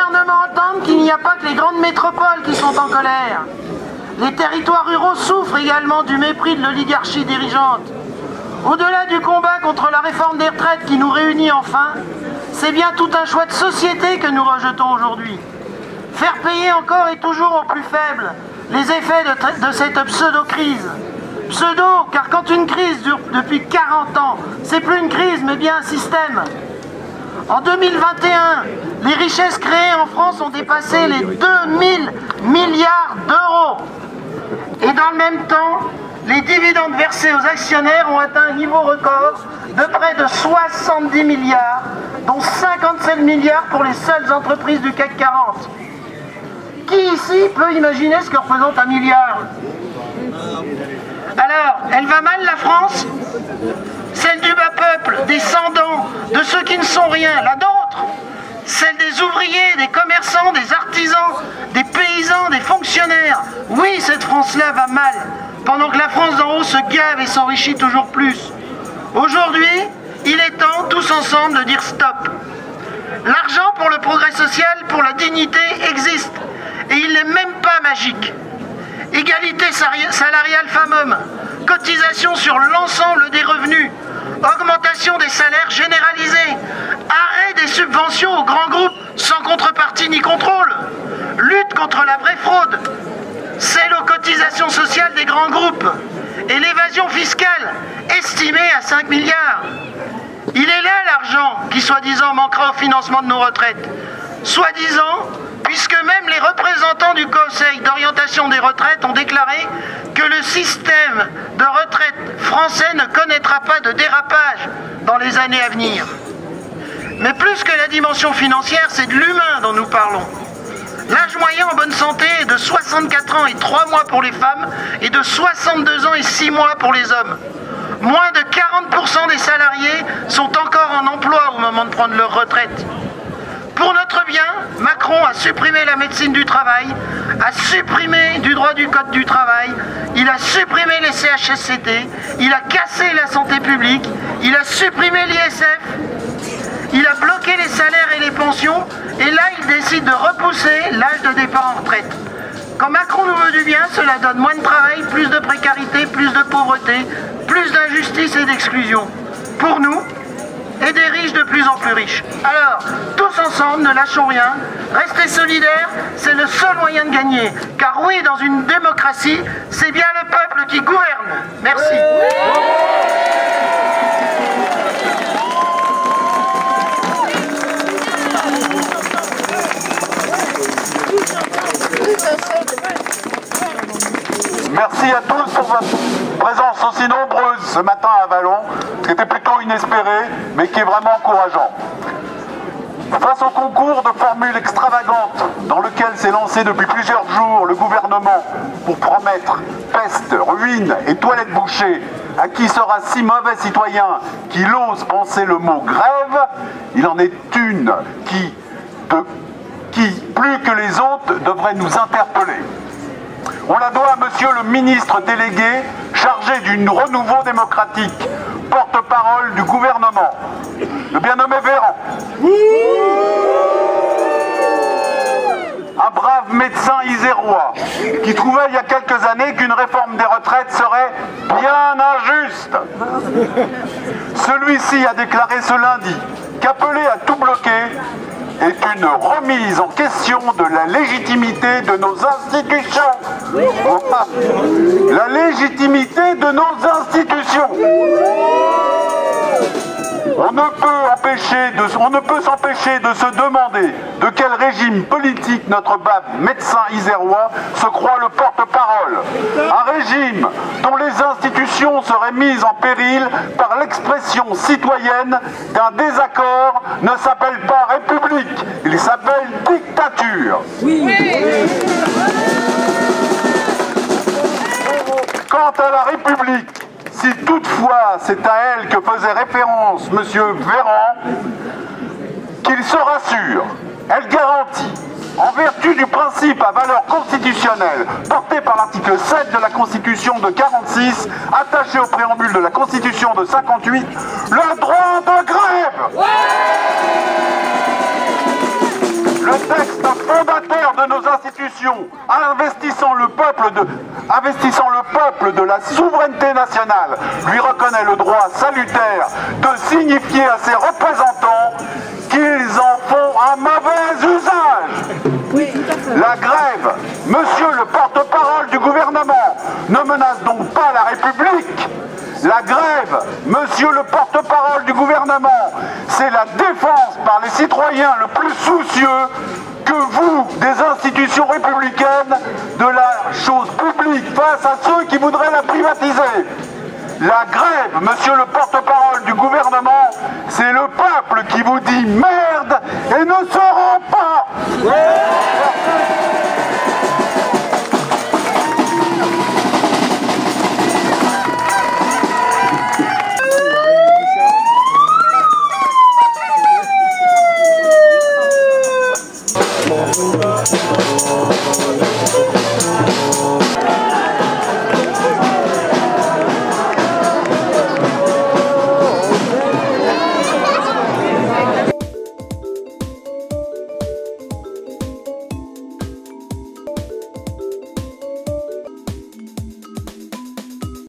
gouvernement entende qu'il n'y a pas que les grandes métropoles qui sont en colère. Les territoires ruraux souffrent également du mépris de l'oligarchie dirigeante. Au-delà du combat contre la réforme des retraites qui nous réunit enfin, c'est bien tout un choix de société que nous rejetons aujourd'hui. Faire payer encore et toujours aux plus faibles les effets de cette pseudo-crise. Pseudo, car quand une crise dure depuis 40 ans, c'est plus une crise mais bien un système. En 2021, les richesses créées en France ont dépassé les 2000 milliards d'euros. Et dans le même temps, les dividendes versés aux actionnaires ont atteint un niveau record de près de 70 milliards, dont 57 milliards pour les seules entreprises du CAC 40. Qui ici peut imaginer ce que représente un milliard? Alors, elle va mal la France? Celle du bas peuple, des sans-dents, de ceux qui ne sont rien, la nôtre? Celle des ouvriers, des commerçants, des artisans, des paysans, des fonctionnaires? Oui, cette France-là va mal, pendant que la France d'en haut se gave et s'enrichit toujours plus. Aujourd'hui, il est temps, tous ensemble, de dire stop. L'argent pour le progrès social, pour la dignité, existe. Et il n'est même pas magique. Égalité salariale femmes-hommes, cotisation sur l'ensemble des revenus, augmentation des salaires généralisés, arrêt des subventions aux grands groupes sans contrepartie ni contrôle, lutte contre la vraie fraude, celle aux cotisations sociales des grands groupes et l'évasion fiscale estimée à 5 milliards. Il est là l'argent qui soi-disant manquera au financement de nos retraites. Soi-disant, puisque même les représentants du Conseil d'orientation des retraites ont déclaré que le système de retraite français ne connaîtra pas de dérapage dans les années à venir. Mais plus que la dimension financière, c'est de l'humain dont nous parlons. L'âge moyen en bonne santé est de 64 ans et 3 mois pour les femmes et de 62 ans et 6 mois pour les hommes. Moins de 40% des salariés sont encore en emploi au moment de prendre leur retraite. Pour notre bien, Macron a supprimé la médecine du travail, a supprimé du droit du code du travail, il a supprimé les CHSCT, il a cassé la santé publique, il a supprimé l'ISF, il a bloqué les salaires et les pensions, et là il décide de repousser l'âge de départ en retraite. Quand Macron nous veut du bien, cela donne moins de travail, plus de précarité, plus de pauvreté, plus d'injustice et d'exclusion. Pour nous, et des riches de plus en plus riches. Alors, tous ensemble, ne lâchons rien, restez solidaires, c'est le seul moyen de gagner. Car oui, dans une démocratie, c'est bien le peuple qui gouverne. Merci. Merci à tous pour votre présence aussi nombreuse ce matin à Vallon, qui était plutôt inespéré, mais qui est vraiment encourageant. Face au concours de formules extravagantes dans lequel s'est lancé depuis plusieurs jours le gouvernement pour promettre peste, ruine et toilettes bouchées à qui sera si mauvais citoyen qu'il ose penser le mot grève, il en est une qui, plus que les autres, devrait nous interpeller. On la doit à monsieur le ministre délégué chargé du renouveau démocratique, porte-parole du gouvernement, le bien nommé Véran. Un brave médecin isérois qui trouvait il y a quelques années qu'une réforme des retraites serait bien injuste. Celui-ci a déclaré ce lundi qu'appeler à tout bloquer est une remise en question de la légitimité de nos institutions. La légitimité de nos institutions. On ne peut s'empêcher de se demander de quel régime politique notre brave médecin isérois se croit le porte-parole. Un régime dont les institutions seraient mises en péril par l'expression citoyenne qu'un désaccord ne s'appelle pas république, il s'appelle dictature. Quant à la République, si toutefois c'est à elle que faisait référence M. Véran, qu'il se rassure, elle garantit, en vertu du principe à valeur constitutionnelle porté par l'article 7 de la Constitution de 46, attaché au préambule de la Constitution de 58, le droit de grève. Le le texte fondateur de nos institutions, investissant le peuple de la souveraineté nationale, lui reconnaît le droit salutaire de signifier à ses représentants qu'ils en font un mauvais usage. La grève, monsieur le porte-parole du gouvernement, ne menace donc pas la République. La grève, monsieur le porte-parole du gouvernement, c'est la défense par les citoyens le plus soucieux que vous, des institutions républicaines, de la chose publique face à ceux qui voudraient la privatiser. La grève, monsieur le porte-parole du gouvernement, c'est le peuple qui vous dit merde et ne se rend pas.